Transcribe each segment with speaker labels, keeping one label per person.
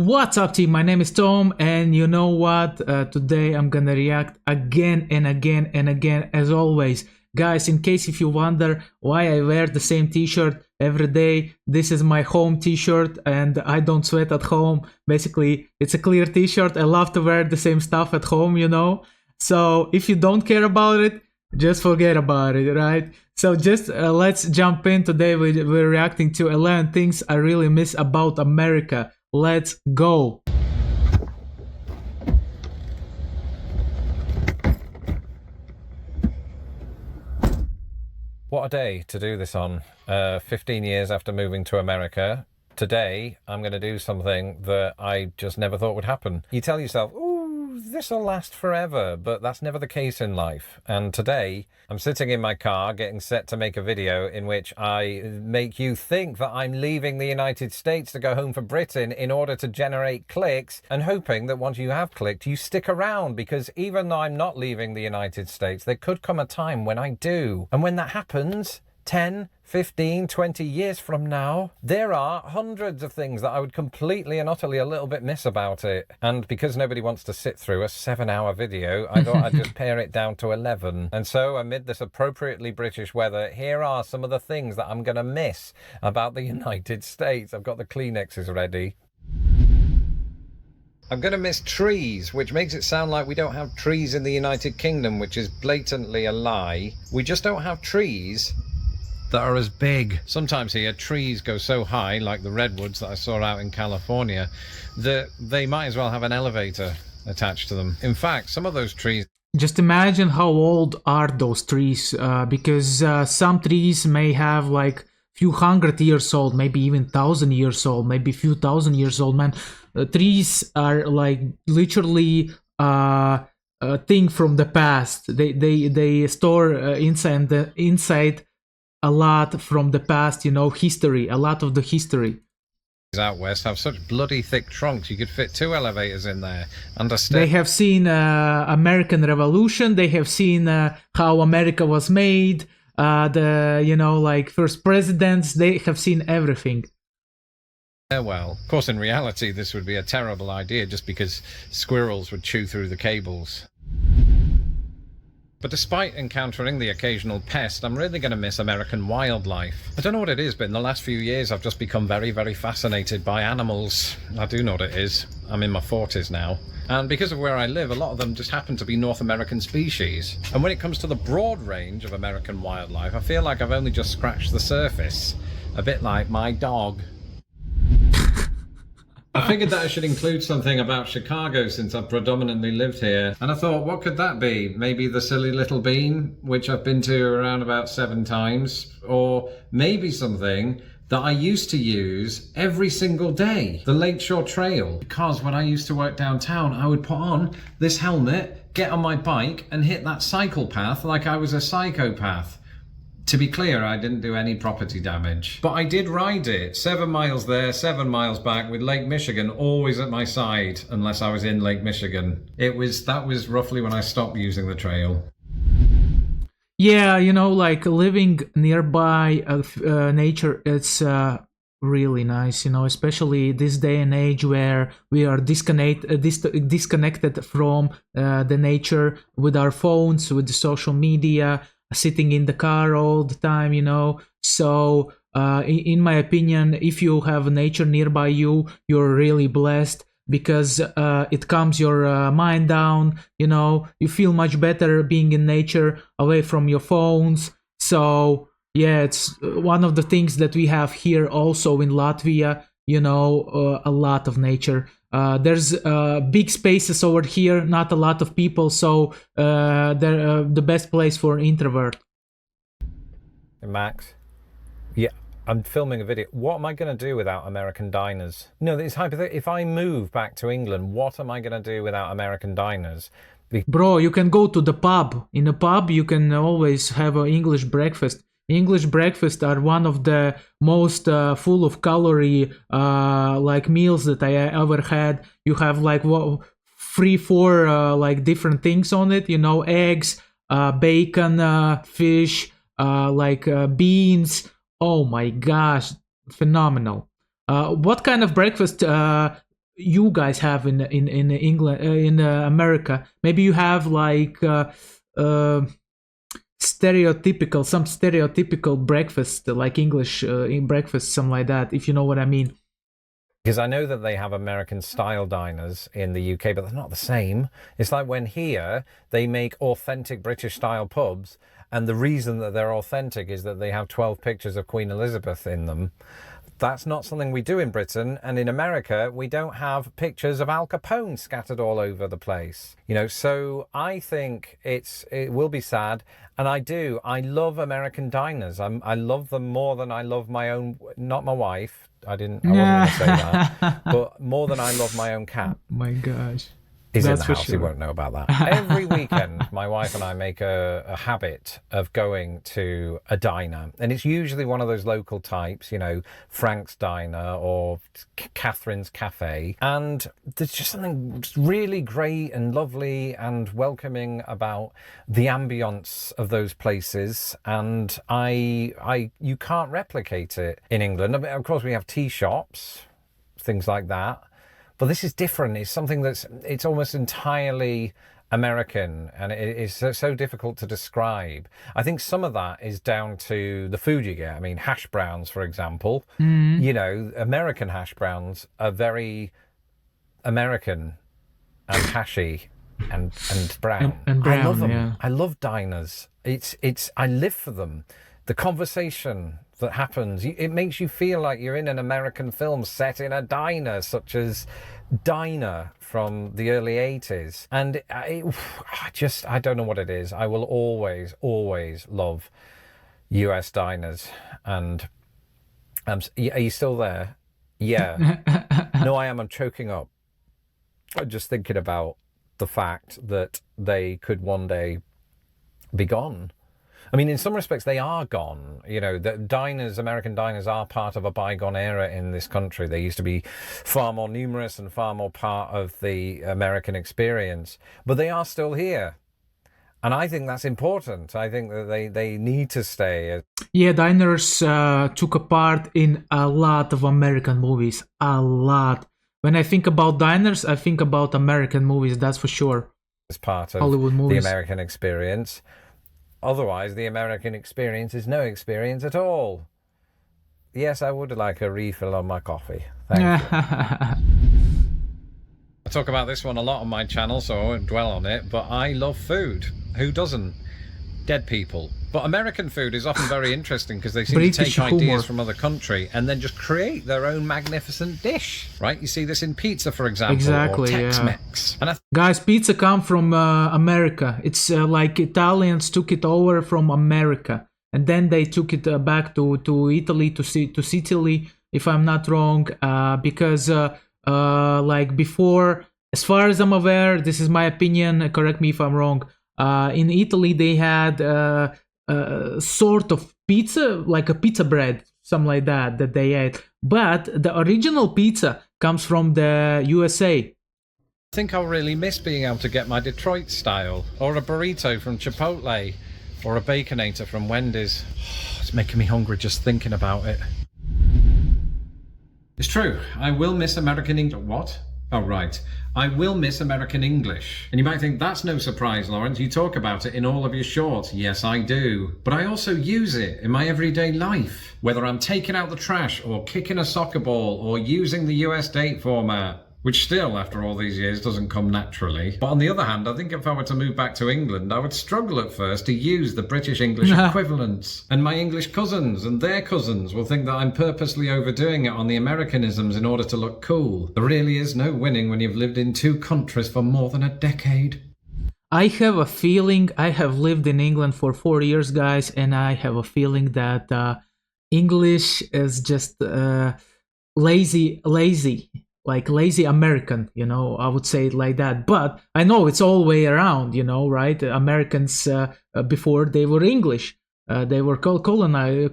Speaker 1: What's up, team? My name is Tom, and you know what? Today I'm gonna react again and again and again, as always. Guys, in case if you wonder why I wear the same t-shirt every day, this is my home t-shirt and I don't sweat at home. Basically, it's a clear t-shirt. I love to wear the same stuff at home, you know? So if you don't care about it, just forget about it, right? So just let's jump in. Today we're reacting to 11 things I really miss about America. Let's go.
Speaker 2: What a day to do this on. 15 years after moving to America. Today, I'm going to do something that I just never thought would happen. You tell yourself, ooh, this'll last forever, but that's never the case in life. And today, I'm sitting in my car getting set to make a video in which I make you think that I'm leaving the United States to go home for Britain in order to generate clicks, and hoping that once you have clicked, you stick around, because even though I'm not leaving the United States, there could come a time when I do. And when that happens, 10, 15, 20 years from now, there are hundreds of things that I would completely and utterly a little bit miss about it. And because nobody wants to sit through a 7-hour video, I thought I'd just pare it down to 11. And so amid this appropriately British weather, here are some of the things that I'm going to miss about the United States. I've got the Kleenexes ready. I'm going to miss trees, which makes it sound like we don't have trees in the United Kingdom, which is blatantly a lie. We just don't have trees that are as big. Sometimes here trees go so high, like the redwoods that I saw out in California, that they might as well have an elevator attached to them. In fact, some of those trees...
Speaker 1: Just imagine how old are those trees, because some trees may have like few hundred years old, maybe even 1,000 years old, maybe few thousand years old, man. Trees are like literally a thing from the past. They store inside a lot from the past, you know, history, a lot of the history.
Speaker 2: Out west have such bloody thick trunks, you could fit 2 elevators in there. Understand?
Speaker 1: They have seen American Revolution, they have seen how America was made, the, you know, like first presidents, they have seen everything.
Speaker 2: Well, of course, in reality, this would be a terrible idea just because squirrels would chew through the cables. But despite encountering the occasional pest, I'm really going to miss American wildlife. I don't know what it is, but in the last few years I've just become very, very fascinated by animals. I do know what it is. I'm in my 40s now. And because of where I live, a lot of them just happen to be North American species. And when it comes to the broad range of American wildlife, I feel like I've only just scratched the surface. A bit like my dog. I figured that I should include something about Chicago since I've predominantly lived here. And I thought, what could that be? Maybe the Silly Little Bean, which I've been to around about 7 times. Or maybe something that I used to use every single day, the Lakeshore Trail. Because when I used to work downtown, I would put on this helmet, get on my bike and hit that cycle path like I was a psychopath. To be clear, I didn't do any property damage, but I did ride it. 7 miles there, 7 miles back, with Lake Michigan always at my side, unless I was in Lake Michigan. That was roughly when I stopped using the trail.
Speaker 1: Yeah, you know, like living nearby nature, it's really nice, you know, especially this day and age where we are disconnected from the nature with our phones, with the social media, sitting in the car all the time, you know. So in my opinion, if you have nature nearby you, you're really blessed, because it calms your mind down, you know. You feel much better being in nature, away from your phones. So yeah, it's one of the things that we have here also in Latvia, you know, a lot of nature. There's big spaces over here, not a lot of people, so they're the best place for an introvert.
Speaker 2: Max? Yeah, I'm filming a video. What am I going to do without American diners? No, it's hypothetical. If I move back to England, what am I going to do without American diners?
Speaker 1: Bro, you can go to the pub. In a pub, you can always have an English breakfast. English breakfast are one of the most full of calorie like meals that I ever had. You have like 3-4 like different things on it, you know, eggs, bacon, fish, like beans. Oh my gosh, phenomenal. What kind of breakfast you guys have in England, in America. Maybe you have like some stereotypical breakfast, like English in breakfast, something like that, if you know what I mean.
Speaker 2: Because I know that they have American style diners in the UK, but they're not the same. It's like when here they make authentic British style pubs, and the reason that they're authentic is that they have 12 pictures of Queen Elizabeth in them. That's not something we do in Britain, and in America we don't have pictures of Al Capone scattered all over the place. So I think it will be sad, and I love American diners. I love them more than I love my own, not my wife. I wasn't going to say that, but more than I love my own cat.
Speaker 1: My gosh.
Speaker 2: He's
Speaker 1: That's
Speaker 2: in the
Speaker 1: for
Speaker 2: house.
Speaker 1: sure.
Speaker 2: He won't know about that. Every weekend, my wife and I make a habit of going to a diner. And it's usually one of those local types, Frank's Diner or Catherine's Cafe. And there's just something really great and lovely and welcoming about the ambience of those places. And you can't replicate it in England. I mean, of course, we have tea shops, things like that. But this is different. It's something it's almost entirely American, and it is so difficult to describe. I think some of that is down to the food you get. I mean, hash browns, for example. American hash browns are very American and hashy and brown.
Speaker 1: And brown,
Speaker 2: I love them.
Speaker 1: yeah.
Speaker 2: I love diners. I live for them. The conversation that happens, it makes you feel like you're in an American film set in a diner, such as Diner from the early 80s. And I don't know what it is. I will always love US diners. And are you still there? Yeah. No, I am. I'm choking up. I'm just thinking about the fact that they could one day be gone. I mean, in some respects, they are gone. The American diners are part of a bygone era in this country. They used to be far more numerous and far more part of the American experience, but they are still here. And I think that's important. I think that they need to stay.
Speaker 1: Yeah, diners took a part in a lot of American movies. A lot. When I think about diners, I think about American movies, that's for sure.
Speaker 2: As part of
Speaker 1: Hollywood movies.
Speaker 2: The American experience. Otherwise, the American experience is no experience at all. Yes, I would like a refill on my coffee. Thank you. I talk about this one a lot on my channel, so I won't dwell on it, but I love food. Who doesn't? Dead people. But American food is often very interesting because they seem
Speaker 1: British
Speaker 2: to take ideas
Speaker 1: humor
Speaker 2: from other country and then just create their own magnificent dish, right? You see this in pizza, for example,
Speaker 1: Exactly,
Speaker 2: or Tex-Mex.
Speaker 1: yeah. Guys, pizza come from America. It's like Italians took it over from America, and then they took it back to Italy, to Sicily, if I'm not wrong, because like before, as far as I'm aware, this is my opinion, correct me if I'm wrong, in Italy they had sort of pizza, like a pizza bread, something like that they ate. But the original pizza comes from the USA.
Speaker 2: I think I'll really miss being able to get my Detroit style, or a burrito from Chipotle, or a Baconator from Wendy's. It's making me hungry just thinking about it. It's true, I will miss American English. What? Oh, right. I will miss American English. And you might think, that's no surprise, Lawrence. You talk about it in all of your shorts. Yes, I do. But I also use it in my everyday life. Whether I'm taking out the trash or kicking a soccer ball or using the US date format. Which still, after all these years, doesn't come naturally. But on the other hand, I think if I were to move back to England, I would struggle at first to use the British English equivalents. And my English cousins and their cousins will think that I'm purposely overdoing it on the Americanisms in order to look cool. There really is no winning when you've lived in two countries for more than a decade.
Speaker 1: I have a feeling, I have lived in England for 4 years, guys, and I have a feeling that English is just lazy. Like lazy American, I would say it like that. But I know it's all way around, right? Americans, before they were English, they were colonizers,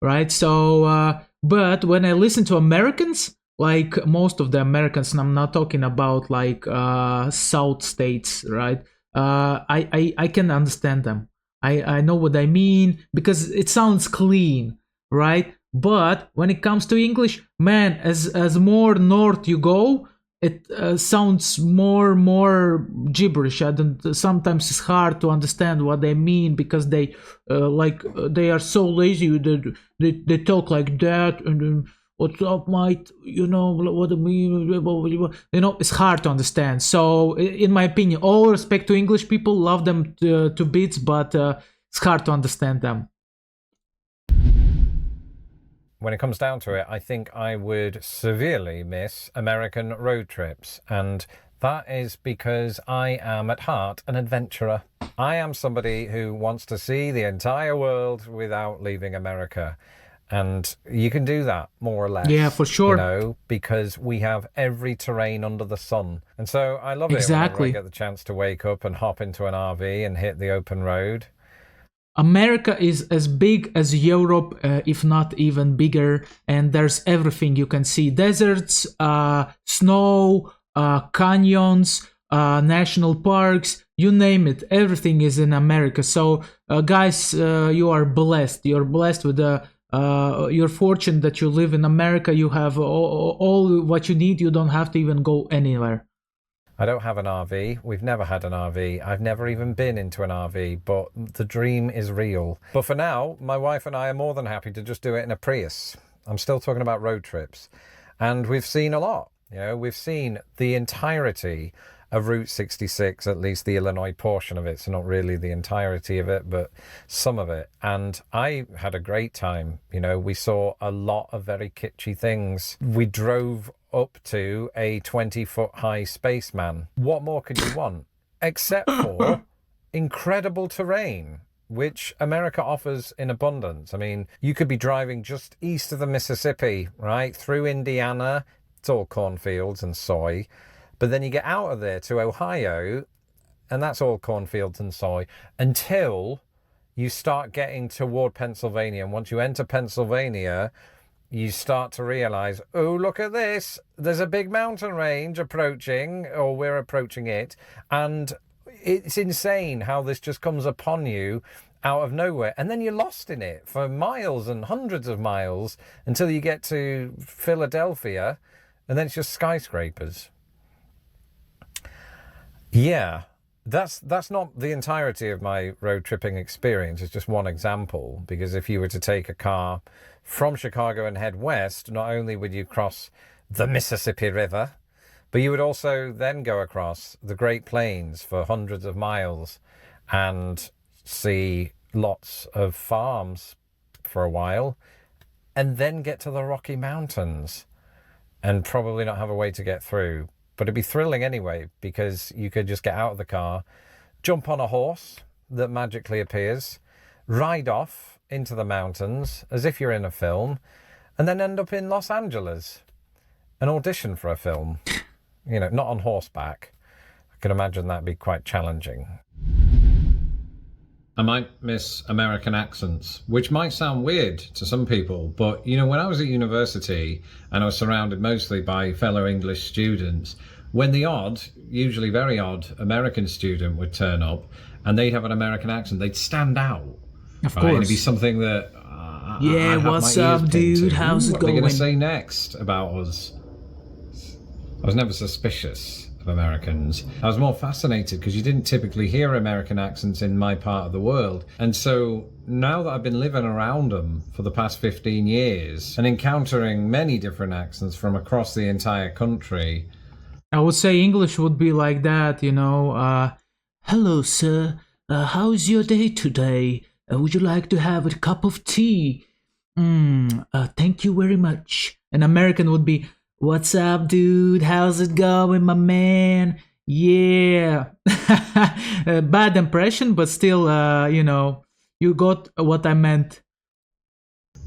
Speaker 1: right? So, but when I listen to Americans, like most of the Americans, and I'm not talking about like South states, right? I can understand them. I know what I mean because it sounds clean, right? But when it comes to English, man, as more north you go, it sounds more gibberish. I don't, sometimes it's hard to understand what they mean because they are so lazy. They talk like that and. What's up, mate? You know what I mean? You know, it's hard to understand. So, in my opinion, all respect to English people, love them to bits, but it's hard to understand them.
Speaker 2: When it comes down to it, I think I would severely miss American road trips. And that is because I am at heart an adventurer. I am somebody who wants to see the entire world without leaving America. And you can do that more or less.
Speaker 1: Yeah, for sure.
Speaker 2: You know, because we have every terrain under the sun. And so I love
Speaker 1: Exactly.
Speaker 2: it whenever I get the chance to wake up and hop into an RV and hit the open road.
Speaker 1: America is as big as Europe, if not even bigger, and there's everything you can see: deserts, snow, canyons, national parks, you name it. Everything is in America. So, guys, you are blessed. You're blessed with you're fortunate that you live in America. You have all what you need. You don't have to even go anywhere.
Speaker 2: I don't have an RV. We've never had an RV. I've never even been into an RV, but the dream is real. But for now, my wife and I are more than happy to just do it in a Prius. I'm still talking about road trips. And we've seen a lot. You know, we've seen the entirety of Route 66, at least the Illinois portion of it. So not really the entirety of it, but some of it. And I had a great time. You know, we saw a lot of very kitschy things. We drove up to a 20-foot high spaceman. What more could you want? Except for incredible terrain, which America offers in abundance. I mean, you could be driving just east of the Mississippi, right? Through Indiana. It's all cornfields and soy. But then you get out of there to Ohio, and that's all cornfields and soy, until you start getting toward Pennsylvania. And once you enter Pennsylvania, you start to realize, oh, look at this. There's a big mountain range approaching, or we're approaching it. And it's insane how this just comes upon you out of nowhere. And then you're lost in it for miles and hundreds of miles until you get to Philadelphia, and then it's just skyscrapers. Yeah, that's not the entirety of my road tripping experience. It's just one example, because if you were to take a car from Chicago and head west, not only would you cross the Mississippi River, but you would also then go across the Great Plains for hundreds of miles and see lots of farms for a while, and then get to the Rocky Mountains and probably not have a way to get through. But it'd be thrilling anyway, because you could just get out of the car, jump on a horse that magically appears, ride off into the mountains as if you're in a film, and then end up in Los Angeles and audition for a film. You know, not on horseback. I can imagine that'd be quite challenging. I might miss American accents, which might sound weird to some people, but you know, when I was at university and I was surrounded mostly by fellow English students, when the odd, usually very odd, American student would turn up and they'd have an American accent, they'd stand out.
Speaker 1: Of
Speaker 2: right?
Speaker 1: course.
Speaker 2: It'd be something that
Speaker 1: yeah, what's up, dude? How's it
Speaker 2: going? What are they going to
Speaker 1: going?
Speaker 2: say next about us? I was never suspicious of Americans. I was more fascinated because you didn't typically hear American accents in my part of the world. And so now that I've been living around them for the past 15 years and encountering many different accents from across the entire country,
Speaker 1: I would say English would be like that, you know. Hello, sir. How's your day today? Would you like to have a cup of tea? Thank you very much. An American would be, what's up, dude? How's it going, my man? Yeah. Bad impression, but still, you know, you got what I meant.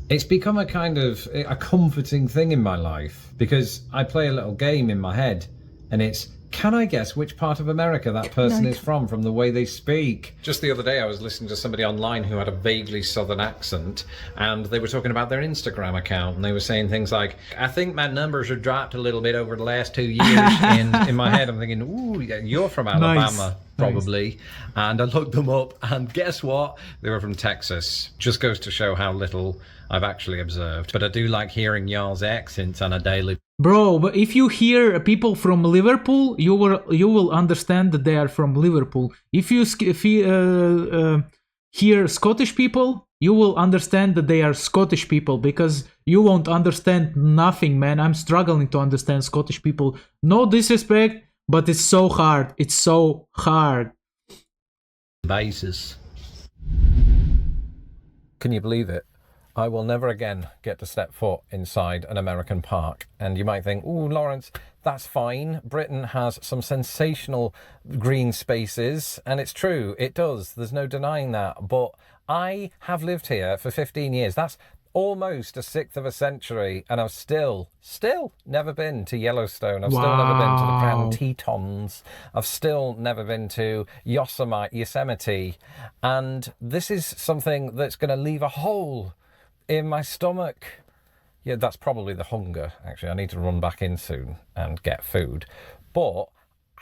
Speaker 2: it's become a kind of a comforting thing in my life, because I play a little game in my head, and it's Can I guess which part of America that person is from the way they speak? Just the other day, I was listening to somebody online who had a vaguely southern accent, and they were talking about their Instagram account, and they were saying things like, I think my numbers have dropped a little bit over the last 2 years. And in my head, I'm thinking, ooh, you're from Alabama. Probably. And I looked them up, and guess what? They were from Texas. Just goes to show how little I've actually observed. But I do like hearing y'all's accents on a daily.
Speaker 1: Bro, but if you hear people from Liverpool, you will understand that they are from Liverpool. If you hear Scottish people, you will understand that they are Scottish people, because you won't understand nothing, man. I'm struggling to understand Scottish people. No disrespect, but it's so hard. It's so hard.
Speaker 2: Basis. Can you believe it? I will never again get to step foot inside an American park. And you might think, ooh, Lawrence, that's fine. Britain has some sensational green spaces. And it's true, it does. There's no denying that. But I have lived here for 15 years. That's almost a sixth of a century, and I've still never been to Yellowstone. I've still never been to the Grand Tetons. I've still never been to Yosemite. And this is something that's going to leave a hole in my stomach. Yeah, that's probably the hunger, actually. I need to run back in soon and get food. But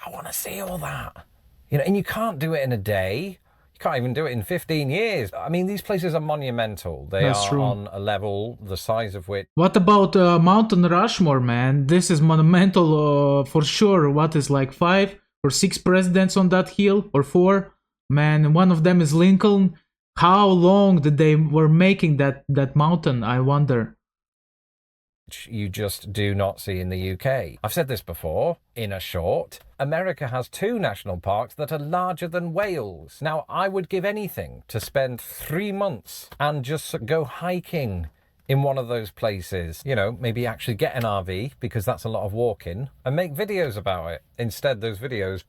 Speaker 2: I want to see all that. You know, and you can't do it in a day. You can't even do it in 15 years. I mean, these places are monumental. That's true. On a level the size of which...
Speaker 1: What about Mountain Rushmore, man? This is monumental for sure. What is, like 5 or 6 presidents on that hill? Or 4? Man, one of them is Lincoln. How long did they were making that mountain, I wonder?
Speaker 2: You just do not see in the UK. I've said this before, in a short. America has 2 national parks that are larger than Wales. Now, I would give anything to spend 3 months and just go hiking in one of those places. You know, maybe actually get an RV, because that's a lot of walking, and make videos about it. Instead, those videos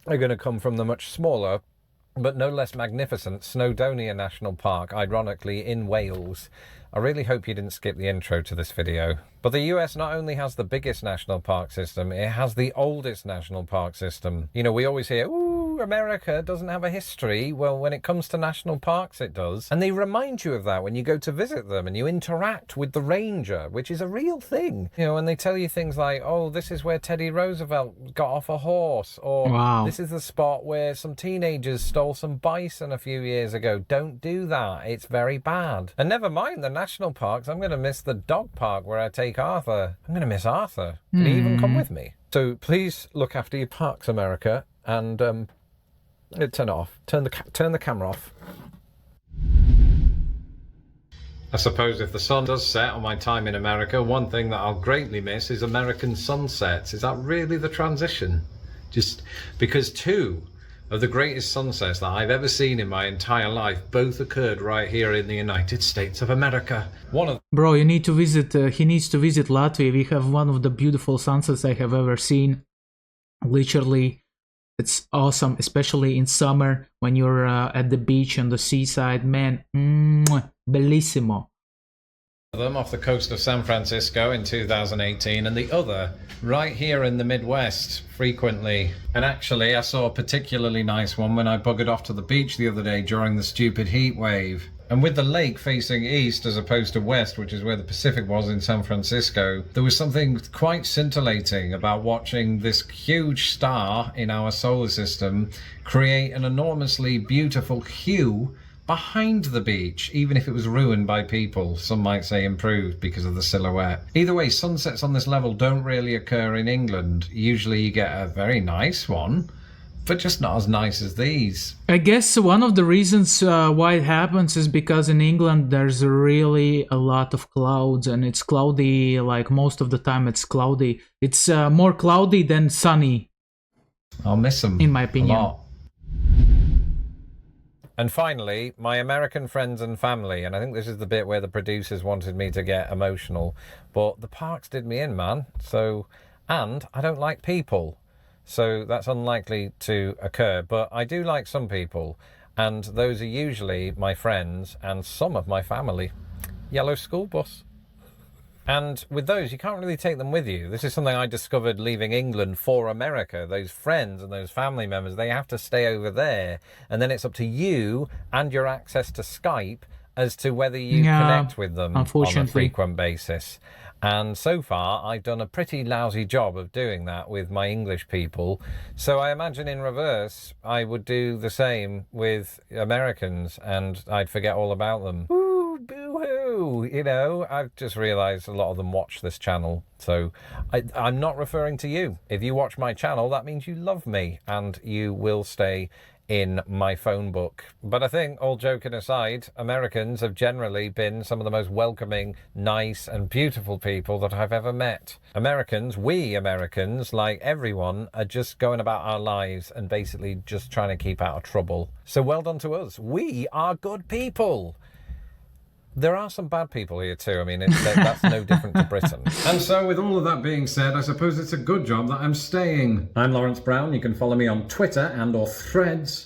Speaker 2: are going to come from the much smaller but no less magnificent Snowdonia National Park, ironically in Wales. I really hope you didn't skip the intro to this video. But the US not only has the biggest national park system, it has the oldest national park system. You know, we always hear, ooh, America doesn't have a history. Well, when it comes to national parks, it does. And they remind you of that when you go to visit them and you interact with the ranger, which is a real thing. You know, and they tell you things like, oh, this is where Teddy Roosevelt got off a horse, or wow, this is the spot where some teenagers stole some bison a few years ago. Don't do that. It's very bad. And never mind the national parks, I'm going to miss the dog park where I take Arthur. I'm going to miss Arthur. Can he even come with me? So please look after your parks, America, and turn it off. Turn the camera off. I suppose if the sun does set on my time in America, one thing that I'll greatly miss is American sunsets. Is that really the transition? Just because 2 of the greatest sunsets that I've ever seen in my entire life both occurred right here in the United States of America.
Speaker 1: Bro, you need to visit, he needs to visit Latvia. We have one of the beautiful sunsets I have ever seen. Literally, it's awesome, especially in summer when you're at the beach on the seaside. Man, bellissimo.
Speaker 2: Them off the coast of San Francisco in 2018, and the other right here in the Midwest frequently. And actually I saw a particularly nice one when I buggered off to the beach the other day during the stupid heat wave. And with the lake facing east as opposed to west, which is where the Pacific was in San Francisco, there was something quite scintillating about watching this huge star in our solar system create an enormously beautiful hue behind the beach, even if it was ruined by people. Some might say improved because of the silhouette. Either way, sunsets on this level don't really occur in England. Usually you get a very nice one, but just not as nice as these.
Speaker 1: I guess one of the reasons why it happens is because in England there's really a lot of clouds, and it's cloudy, like most of the time it's cloudy. It's more cloudy than sunny.
Speaker 2: I'll miss them,
Speaker 1: in my opinion.
Speaker 2: A lot. And finally, my American friends and family, and I think this is the bit where the producers wanted me to get emotional, but the parks did me in, man. So, and I don't like people, so that's unlikely to occur, but I do like some people, and those are usually my friends and some of my family. Yellow school bus. And with those, you can't really take them with you. This is something I discovered leaving England for America. Those friends and those family members, they have to stay over there. And then it's up to you and your access to Skype as to whether you connect with them on a frequent basis. And so far, I've done a pretty lousy job of doing that with my English people. So I imagine in reverse, I would do the same with Americans and I'd forget all about them. Ooh, boo-hoo! You know, I've just realised a lot of them watch this channel. So I'm not referring to you. If you watch my channel, that means you love me and you will stay in my phone book. But I think, all joking aside, Americans have generally been some of the most welcoming, nice and beautiful people that I've ever met. We Americans, like everyone, are just going about our lives and basically just trying to keep out of trouble. So well done to us. We are good people. There are some bad people here too. I mean, that's no different to Britain. And so with all of that being said, I suppose it's a good job that I'm staying. I'm Lawrence Brown. You can follow me on Twitter and or Threads.